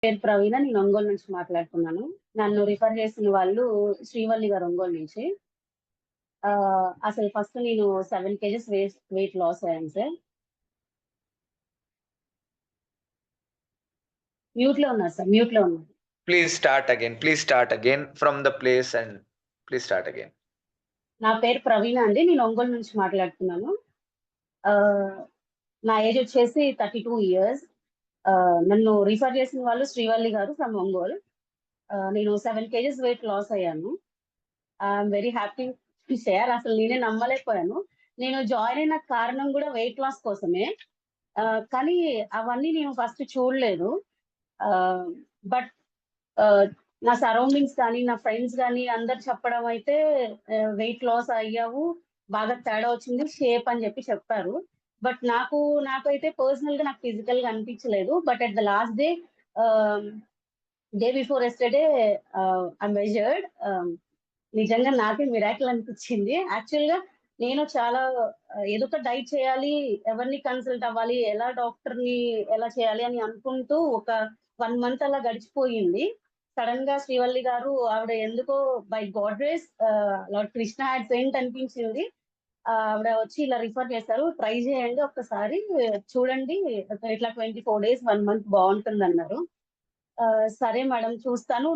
పేరు ప్రవీణ. నేను ఒంగోలు నుంచి మాట్లాడుతున్నాను. నన్ను రిఫర్ చేసిన వాళ్ళు శ్రీవల్లి గారు ఒంగోలు నుంచి. అసలు ఫస్ట్ నేను 7 కేజెస్ వెయిట్ లాస్ అయ్యాను సార్. మ్యూట్ లో ఉన్నారు సార్, మ్యూట్ లో ఉన్నారు. Please start again from the place and please start again. నా పేరు ప్రవీణ అండి. నేను ఒంగోలు నుంచి మాట్లాడుతున్నాను. నా ఏజ్ వచ్చేసి 32 ఇయర్స్. నన్ను రిఫర్ చేసిన వాళ్ళు శ్రీవల్లి గారు ఫ్రమ్ ఒంగోలు. నేను 7 కేజెస్ వెయిట్ లాస్ అయ్యాను. I'm very happy to share. అసలు నేనే నమ్మలేకపోయాను. నేను జాయిన్ అయిన కారణం కూడా వెయిట్ లాస్ కోసమే. కానీ అవన్నీ నేను ఫస్ట్ చూడలేదు. బట్ నా సరౌండింగ్స్ కానీ, నా ఫ్రెండ్స్ కానీ అందరు చెప్పడం అయితే వెయిట్ లాస్ అయ్యావు, బాగా తేడా వచ్చింది, షేప్ అని చెప్పి చెప్పారు. బట్ నాకైతే పర్సనల్ గా నాకు ఫిజికల్ గా అనిపించలేదు. But at the last day before yesterday I measured. నిజంగా నాకే మిరాకిల్ అనిపించింది. యాక్చువల్ గా నేను చాలా ఏదో ఒక డైట్ చేయాలి, ఎవరిని కన్సల్ట్ అవ్వాలి, డాక్టర్ ని ఎలా చేయాలి అని అనుకుంటూ ఒక 1 మంత్ అలా గడిచిపోయింది. సడన్ గా శ్రీవల్లి గారు ఆవిడ ఎందుకో by God grace lord Krishna had cent అనిపించింది. ఆవిడ వచ్చి ఇలా రిఫర్ చేశారు, ట్రై చేయండి ఒక్కసారి, చూడండి ఇట్లా 24 days 1 month బాగుంటుంది అన్నారు. సరే మేడం చూస్తాను.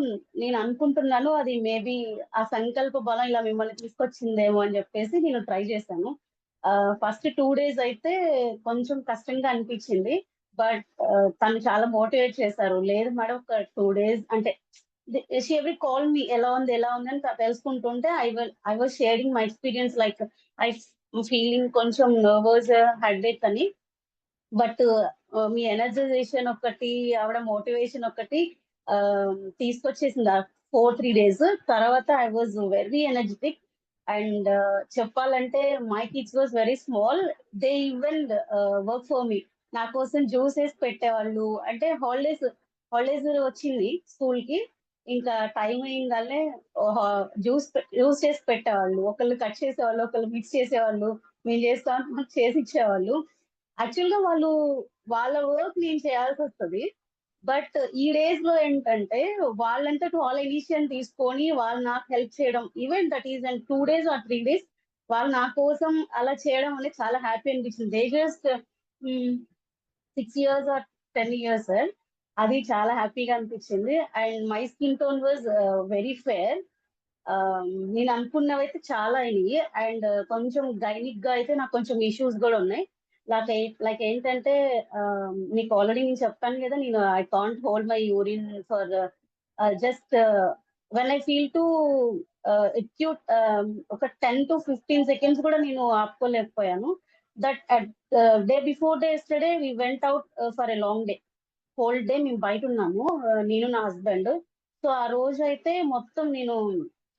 నేను అనుకుంటున్నాను అది మేబీ ఆ సంకల్ప బలం ఇలా మిమ్మల్ని తీసుకొచ్చిందేమో అని చెప్పేసి నేను ట్రై చేశాను. ఫస్ట్ 2 days అయితే కొంచెం కష్టంగా అనిపించింది. బట్ తను చాలా మోటివేట్ చేశారు. లేదు మేడం ఒక 2 days అంటే షీ ఎవరీ కాల్ మీ ఎలా ఉంది అని తెలుసుకుంటుంటే I was sharing my experience like I feeling కొంచెం నర్వస్, హెడేక్ అని. బట్ మీ ఎనర్జైజేషన్ ఒకటి, ఆవిడ మోటివేషన్ ఒకటి తీసుకొచ్చేసింది 3 days తర్వాత. I was very energetic. And చెప్పాలంటే my kids was very small. They even work for me. నా కోసం జ్యూసెస్ పెట్టేవాళ్ళు. అంటే హాలిడేస్ వచ్చింది స్కూల్ కి, ఇంకా టైం అయ్యిందనే జ్యూస్ చేసి పెట్టేవాళ్ళు. ఒకళ్ళు కట్ చేసేవాళ్ళు, ఒకళ్ళు మిక్స్ చేసేవాళ్ళు, మేము చేస్తాం చేసి ఇచ్చేవాళ్ళు. యాక్చువల్ గా వాళ్ళ వర్క్ నేను చేయాల్సి వస్తుంది. బట్ ఈ డేస్ లో ఏంటంటే వాళ్ళంతటా వాళ్ళ ఇనిషియేషన్ తీసుకొని వాళ్ళు నాకు హెల్ప్ చేయడం, even that is and 2 days or 3 days వాళ్ళు నా కోసం అలా చేయడం అనేది చాలా హ్యాపీ అనిపించింది. They just 6 years or 10 years sir. అది చాలా హ్యాపీగా అనిపించింది. And my skin tone was very fair. నేను అనుకున్నవైతే చాలా అయినాయి. అండ్ కొంచెం గైనిక్ గా అయితే నాకు కొంచెం ఇష్యూస్ కూడా ఉన్నాయి. లైక్ ఏంటంటే మీకు ఆల్రెడీ నేను చెప్పాను కదా, నేను I can't hold my urine for just when I feel to acute ఒక 10 to 15 seconds కూడా నేను ఆపుకోలేకపోయాను. That day before day yesterday we went out for a long day. Whole day మేము బయట ఉన్నాము, నేను నా హస్బెండ్. సో ఆ రోజు అయితే మొత్తం నేను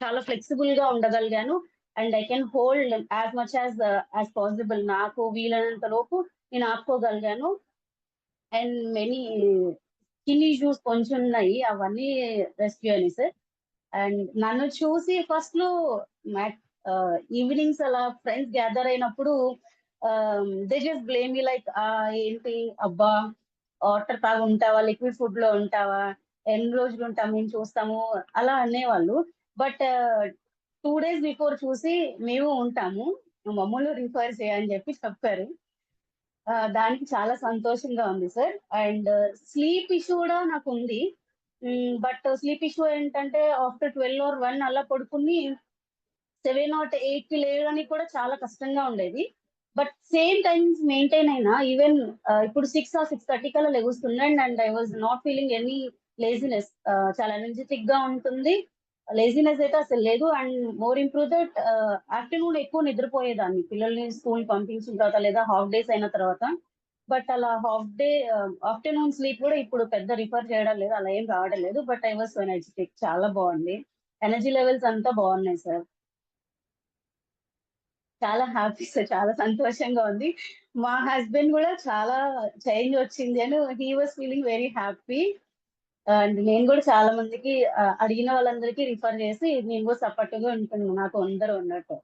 చాలా ఫ్లెక్సిబుల్ గా ఉండగలిగాను. And I can hold as much as possible. నాకు వీలైనంత లోపు నేను ఆపుకోగలిగాను. అండ్ మెనీ స్కిన్ ఇష్యూస్ కొంచెం ఉన్నాయి, అవన్నీ రెస్క్యూ అయినాయి సార్. అండ్ నన్ను చూసి ఫస్ట్ లో ఈవినింగ్స్ అలా ఫ్రెండ్స్ గ్యాదర్ అయినప్పుడు they just blame me like ఏంటి అబ్బా వాటర్ తాగి ఉంటావా, లిక్విడ్ ఫుడ్ లో ఉంటావా, ఎన్ని రోజులు ఉంటాం మేము చూస్తాము అలా అనేవాళ్ళు. బట్ 2 days బిఫోర్ చూసి మేము ఉంటాము, మమ్మల్ని రిఫర్ చేయని చెప్పి చెప్పారు. దానికి చాలా సంతోషంగా ఉంది సార్. అండ్ స్లీప్ ఇష్యూ కూడా నాకు ఉంది. బట్ స్లీప్ ఇష్యూ ఏంటంటే ఆఫ్టర్ 12 or 1 అలా పడుకుని 7 or 8 కి లేవడానికి కూడా చాలా కష్టంగా ఉండేది. బట్ సేమ్ టైమ్స్ మెయింటైన్ అయినా ఈవెన్ ఇప్పుడు 6 or 6:30 కల్లా లెగుస్తున్నాను. And I was not feeling any laziness. చాలా ఎనర్జెటిక్ గా ఉంటుంది, లేజినెస్ అయితే అసలు లేదు. And more improve that afternoon ఎక్కువ నిద్రపోయేదాన్ని పిల్లల్ని స్కూల్ పంపించిన తర్వాత లేదా హాఫ్ డేస్ అయిన తర్వాత. బట్ అలా హాఫ్ డే ఆఫ్టర్నూన్ స్లీప్ కూడా ఇప్పుడు పెద్ద రిఫర్ చేయడం లేదు, అలా ఏం రావడం లేదు. But I was so energetic, చాలా బాగుంది. ఎనర్జీ లెవెల్స్ అంతా బాగున్నాయి సార్. చాలా హ్యాపీ సార్, చాలా సంతోషంగా ఉంది. మా హస్బెండ్ కూడా చాలా చేంజ్ వచ్చింది అని he was feeling very happy. And నేను కూడా చాలా మందికి అడిగిన వాళ్ళందరికీ రిఫర్ చేసి నేను కూడా సపోర్టివ్గా ఉంటున్నాను నాకు అందరూ ఉన్నట్టు.